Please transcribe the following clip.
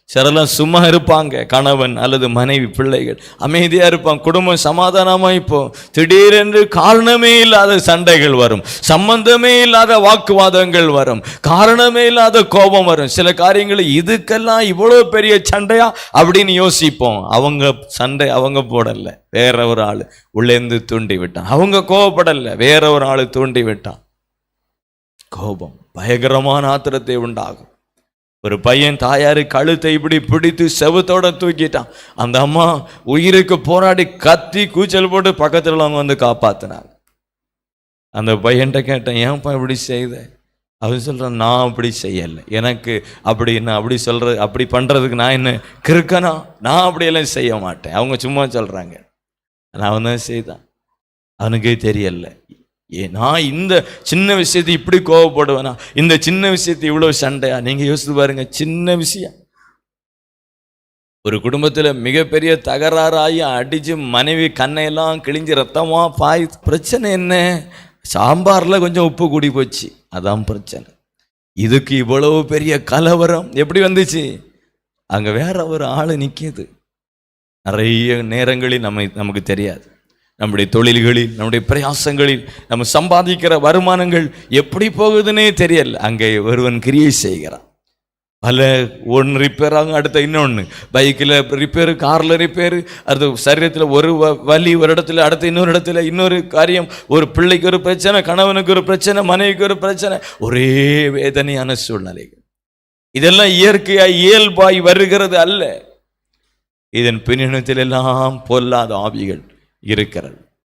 சிலர்லாம் சும்மா இருப்பாங்க, கணவன் அல்லது மனைவி பிள்ளைகள் அமைதியாக இருப்பாங்க, குடும்பம் சமாதானமாக. இப்போ திடீரென்று காரணமே இல்லாத சண்டைகள் வரும், சம்பந்தமே இல்லாத வாக்குவாதங்கள் வரும், காரணமே இல்லாத கோபம் வரும். சில காரியங்கள் இதுக்கெல்லாம் இவ்வளோ பெரிய சண்டையா அப்படின்னு யோசிப்போம். அவங்க சண்டை அவங்க போடலை, வேற ஒரு ஆள் உள்ளேந்து தூண்டி விட்டான். அவங்க கோபப்படலை, வேற ஒரு ஆள் தூண்டி விட்டான். கோபம் பயங்கரமான ஆத்திரத்தை உண்டாகும். ஒரு பையன் தாயாரு கழுத்தை இப்படி பிடித்து செவத்தோட தூக்கிட்டான். அந்த அம்மா உயிருக்கு போராடி கத்தி கூச்சல் போட்டு பக்கத்துல அவங்க வந்து காப்பாத்தினாங்க. அந்த பையன்கிட்ட கேட்டேன், ஏன்ப்பா இப்படி செய்த? அவன் சொல்றான், நான் அப்படி செய்யலை, எனக்கு அப்படி என்ன அப்படி சொல்றது, அப்படி பண்றதுக்கு நான் என்ன கிறுக்கனா? நான் அப்படியெல்லாம் செய்ய மாட்டேன். அவங்க சும்மா சொல்றாங்க, நான் தான் செய்தான். அவனுக்கே தெரியல, நான் இந்த சின்ன விஷயத்தை இப்படி கோவப்படுவேனா, இந்த சின்ன விஷயத்தை இவ்வளவு சண்டையா? நீங்க யோசித்து பாருங்க, சின்ன விஷயம். ஒரு குடும்பத்துல மிகப்பெரிய தகராறாகி அடிச்சு மனைவி கண்ணையெல்லாம் கிழிஞ்சு ரத்தமா பாய். பிரச்சனை என்ன? சாம்பார்ல கொஞ்சம் உப்பு கூடி போச்சு, அதான் பிரச்சனை. இதுக்கு இவ்வளவு பெரிய கலவரம் எப்படி வந்துச்சு? அங்க வேற ஒரு ஆளு நிக்கிது. நிறைய நேரங்களில் நமக்கு தெரியாது, நம்முடைய தொழில்களில், நம்முடைய பிரயாசங்களில் நம்ம சம்பாதிக்கிற வருமானங்கள் எப்படி போகுதுன்னே தெரியல. அங்கே ஒருவன் கிரியை செய்கிறான். பல ஒன்று ரிப்பேர் ஆகும், அடுத்த இன்னொன்று பைக்கில் ரிப்பேரு, காரில் ரிப்பேரு, அது சரீரத்தில் ஒரு வலி ஒரு இடத்துல, அடுத்த இன்னொரு இடத்துல இன்னொரு காரியம். ஒரு பிள்ளைக்கு ஒரு பிரச்சனை, கணவனுக்கு ஒரு பிரச்சனை, மனைவிக்கு ஒரு பிரச்சனை, ஒரே வேதனையான சூழ்நிலைகள். இதெல்லாம் இயற்கையாய் இயல்பாய் வருகிறது அல்ல. இதன் பின்னணியில் எல்லாம் பொல்லாத ஆவிகள் இருக்கிறது.